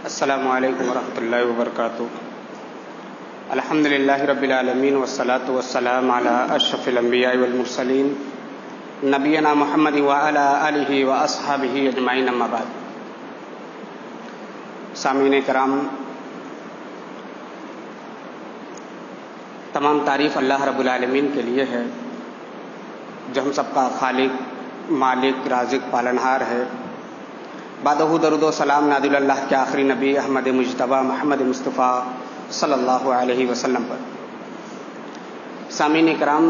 السلام علیکم ورحمۃ اللہ وبرکاتہ۔ الحمدللہ رب العالمین والصلاۃ والسلام علی اشرف الانبیاء والمرسلین نبینا محمد وعلی آلہ واصحابہ اجمعین، اما بعد۔ سامعین کرام، تمام تعریف اللہ رب العالمین کے لیے ہے جو ہم سب کا خالق، مالک، رازق، پالنہار ہے۔ بعدہ درود و سلام نادل اللہ کے آخری نبی احمد مجتبیٰ محمد مصطفیٰ صلی اللہ علیہ وسلم پر۔ سامعین کرام،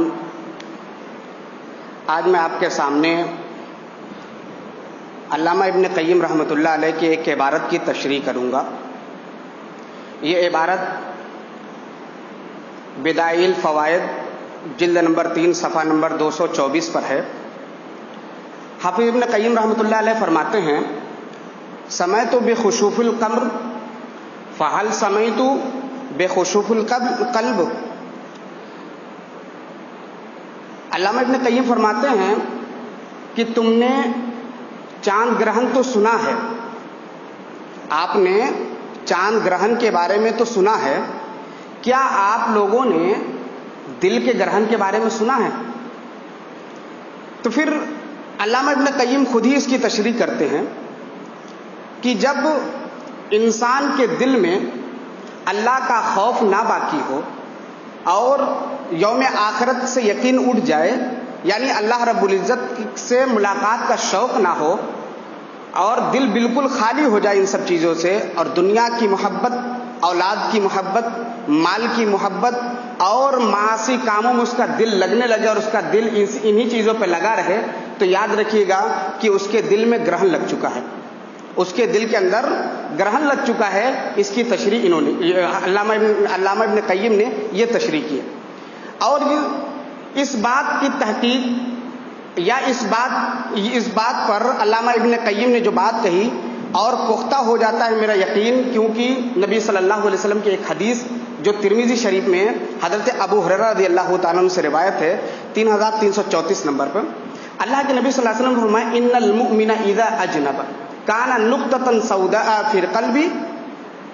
آج میں آپ کے سامنے علامہ ابن قیم رحمۃ اللہ علیہ کی ایک عبارت کی تشریح کروں گا۔ یہ عبارت بدائع الفوائد جلد نمبر 3 صفحہ نمبر 224 پر ہے۔ حافظ ابن قیم رحمۃ اللہ علیہ فرماتے ہیں: سمعت بخشوف القمر فہل سمعت بخشوف القلب۔ علامہ ابن قیم فرماتے ہیں کہ تم نے چاند گرہن تو سنا ہے، آپ نے چاند گرہن کے بارے میں تو سنا ہے، کیا آپ لوگوں نے دل کے گرہن کے بارے میں سنا ہے؟ تو پھر علامہ ابن قیم خود ہی اس کی تشریح کرتے ہیں کہ جب انسان کے دل میں اللہ کا خوف نہ باقی ہو اور یوم آخرت سے یقین اٹھ جائے، یعنی اللہ رب العزت سے ملاقات کا شوق نہ ہو اور دل بالکل خالی ہو جائے ان سب چیزوں سے، اور دنیا کی محبت، اولاد کی محبت، مال کی محبت اور معاشی کاموں میں اس کا دل لگنے لگے اور اس کا دل انہی چیزوں پہ لگا رہے، تو یاد رکھیے گا کہ اس کے دل میں گرہن لگ چکا ہے، اس کے دل کے اندر گرہن لگ چکا ہے۔ اس کی تشریح انہوں نے علامہ ابن قیم نے یہ تشریح کی ہے۔ اور اس بات کی تحقیق یا اس بات پر علامہ ابن قیم نے جو بات کہی اور پختہ ہو جاتا ہے میرا یقین، کیونکہ نبی صلی اللہ علیہ وسلم کی ایک حدیث جو ترمذی شریف میں حضرت ابو ہریرہ رضی اللہ تعالیٰ عنہ سے روایت ہے 3334 نمبر پر، اللہ کے نبی صلی اللہ علیہ وسلم نے فرمایا: ان المؤمن اذا اجنب کان نقطۃ سوداء فی القلب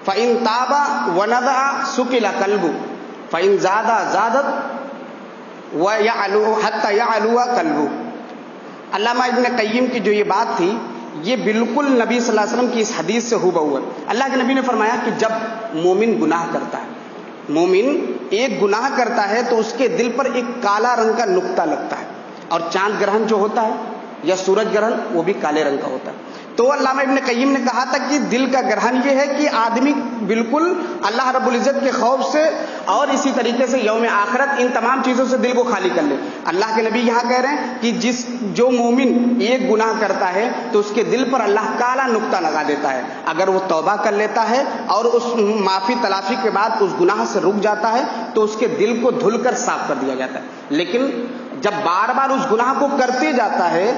فان تاب ونضع سکل قلبه فان زادت ويعلو حتى يعلو قلبه۔ علامہ ابن قیم کی جو یہ بات تھی، یہ بالکل نبی صلی اللہ علیہ وسلم کی اس حدیث سے ہو ہے۔ اللہ کے نبی نے فرمایا کہ جب مومن گناہ کرتا ہے، مومن ایک گناہ کرتا ہے تو اس کے دل پر ایک کالا رنگ کا نقطہ لگتا ہے، اور چاند گرہن جو ہوتا ہے یا سورج گرہن وہ بھی کالے رنگ کا ہوتا ہے۔ تو علامہ ابن قیم نے کہا تھا کہ دل کا گرہن یہ ہے کہ آدمی بالکل اللہ رب العزت کے خوف سے اور اسی طریقے سے یوم آخرت، ان تمام چیزوں سے دل کو خالی کر لے۔ اللہ کے نبی یہاں کہہ رہے ہیں کہ جو مومن ایک گناہ کرتا ہے تو اس کے دل پر اللہ کالا نقطہ لگا دیتا ہے، اگر وہ توبہ کر لیتا ہے اور اس معافی تلافی کے بعد اس گناہ سے رک جاتا ہے تو اس کے دل کو دھل کر صاف کر دیا جاتا ہے۔ لیکن جب بار بار اس گناہ کو کرتے جاتا ہے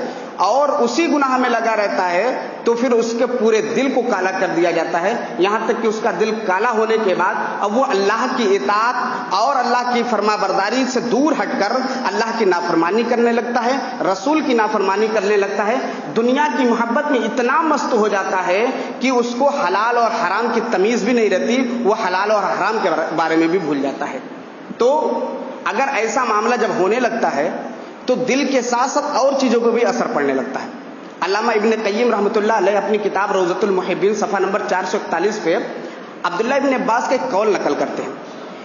اور اسی گناہ میں لگا رہتا ہے تو پھر اس کے پورے دل کو کالا کر دیا جاتا ہے، یہاں تک کہ اس کا دل کالا ہونے کے بعد اب وہ اللہ کی اطاعت اور اللہ کی فرما برداری سے دور ہٹ کر اللہ کی نافرمانی کرنے لگتا ہے، رسول کی نافرمانی کرنے لگتا ہے، دنیا کی محبت میں اتنا مست ہو جاتا ہے کہ اس کو حلال اور حرام کی تمیز بھی نہیں رہتی، وہ حلال اور حرام کے بارے میں بھی بھول جاتا ہے۔ تو اگر ایسا معاملہ جب ہونے لگتا ہے تو دل کے ساتھ ساتھ اور چیزوں کو بھی اثر پڑنے لگتا ہے۔ علامہ ابن قیم رحمۃ اللہ علیہ اپنی کتاب روضۃ المحبین صفحہ نمبر 441 پہ عبداللہ ابن عباس کا ایک قول نقل کرتے ہیں: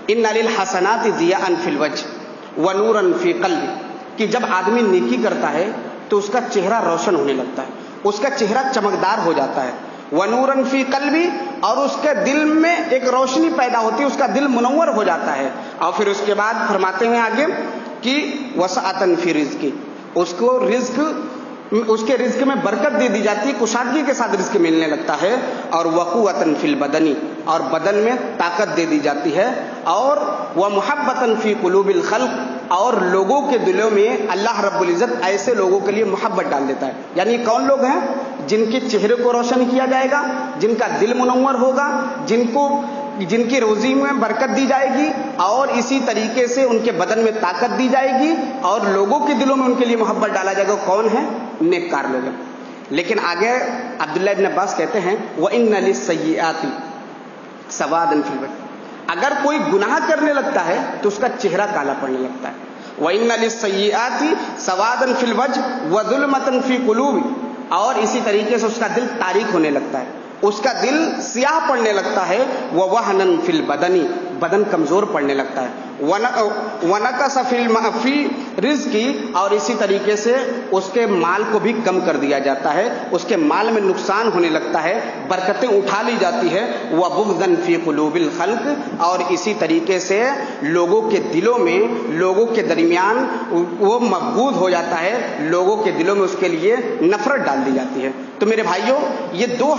ان للحسنات ضیاء فی الوجه ونورا فی قلب، کہ جب آدمی نیکی کرتا ہے تو اس کا چہرہ روشن ہونے لگتا ہے، اس کا چہرہ چمکدار ہو جاتا ہے، ونورا فی قلبی، اور اس کے دل میں ایک روشنی پیدا ہوتی ہے، اس کا دل منور ہو جاتا ہے۔ اور پھر اس کے بعد فرماتے ہیں آگے کہ وسعتن فی رزقی، اس کے رزق میں برکت دے دی جاتی ہے، کشادگی کے ساتھ رزق ملنے لگتا ہے، اور وقوتن فی البدنی، اور بدن میں طاقت دے دی جاتی ہے، اور ومحبتن فی قلوب الخلق، اور لوگوں کے دلوں میں اللہ رب العزت ایسے لوگوں کے لیے محبت ڈال دیتا ہے۔ یعنی کون لوگ ہیں؟ جن کے چہرے کو روشن کیا جائے گا، جن کا دل منور ہوگا، جن کی روزی میں برکت دی جائے گی، اور اسی طریقے سے ان کے بدن میں طاقت دی جائے گی، اور لوگوں کے دلوں میں ان کے لیے محبت ڈالا جائے گا۔ کون ہے؟ نیک کار لوگ ہیں۔ لیکن آگے عبداللہ ابن عباس کہتے ہیں وَإِنَّ لِلسَّيِّئَاتِ سَوَادًا فِي الْوَجْهِ، اگر کوئی گناہ کرنے لگتا ہے تو اس کا چہرہ کالا پڑنے لگتا ہے. وَإِنَّ لِلسَّيِّئَاتِ سَوَادًا فِي الْوَجْهِ وَظُلْمَةً فِي الْقُلُوبِ، اور اسی طریقے سے اس کا دل تاریک ہونے لگتا ہے، اس کا دل سیاہ پڑنے لگتا ہے. وَوَهْنًا فِي الْبَدَنِ، بدن کمزور پڑنے لگتا ہے. وَنَقَصَ فِي الرِّزْقِ، اور اسی طریقے سے اس کے مال کو بھی کم کر دیا جاتا ہے، اس کے مال میں نقصان ہونے لگتا ہے، برکتیں اٹھا لی جاتی ہے. وَبُغْضًا فِي قُلُوبِ الْخَلْقِ، اور اسی طریقے سے لوگوں کے دلوں میں، لوگوں کے درمیان وہ مبغوض ہو جاتا ہے، لوگوں کے دلوں میں اس کے لیے نفرت ڈال دی جاتی ہے. تو میرے بھائیوں، یہ دو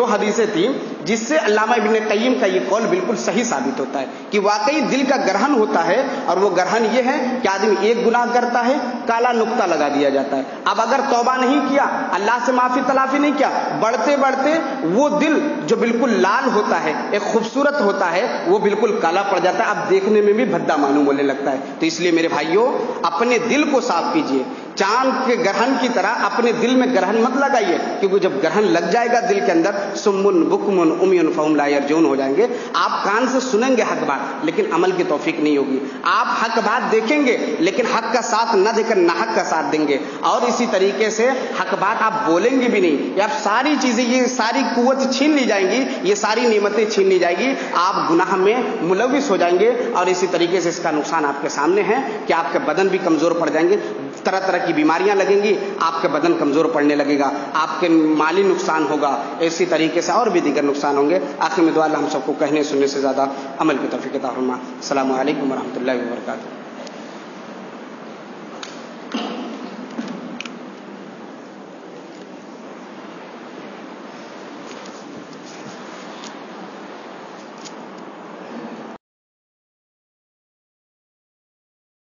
حدیثیں تھیں جس سے علامہ ابن قیم کا یہ قول بالکل صحیح ثابت ہوتا ہے کہ واقعی دل کا گرہن ہوتا ہے، اور وہ گرہن یہ ہے کہ آدمی ایک گناہ کرتا ہے، کالا نقطہ لگا دیا جاتا ہے. اب اگر توبہ نہیں کیا، اللہ سے معافی تلافی نہیں کیا، بڑھتے بڑھتے وہ دل جو بالکل لال ہوتا ہے، ایک خوبصورت ہوتا ہے، وہ بالکل کالا پڑ جاتا ہے، اب دیکھنے میں بھی بھدا معلوم ہونے لگتا ہے. تو اس لیے میرے بھائیوں، اپنے دل کو صاف کیجئے. چاند کے گرہن کی طرح اپنے دل میں گرہن مت لگائیے، کیونکہ جب گرہن لگ جائے گا دل کے اندر، سمن بکمن امیون فہم لا یرجعون ہو جائیں گے. آپ کان سے سنیں گے حق بات، لیکن عمل کی توفیق نہیں ہوگی. آپ حق بات دیکھیں گے لیکن حق کا ساتھ نہ دے کر ناحق کا ساتھ دیں گے، اور اسی طریقے سے حق بات آپ بولیں گے بھی نہیں. یہ آپ ساری چیزیں، یہ ساری قوت چھین لی جائیں گی، یہ ساری نعمتیں چھین لی جائیں گی، آپ گناہ میں ملوث ہو جائیں گے. اور اسی طریقے سے اس کا نقصان آپ کے سامنے ہے کہ آپ کے بدن بھی کمزور پڑ جائیں گے، طرح طرح کی بیماریاں لگیں گی، آپ کے بدن کمزور پڑنے لگے گا، آپ کے مالی نقصان ہوگا، اسی طریقے سے اور بھی دیگر نقصان ہوں گے. آخر میں دعا اللہ ہم سب کو کہنے سننے سے زیادہ عمل کی توفیق عطا فرما. السلام علیکم ورحمۃ اللہ وبرکاتہ.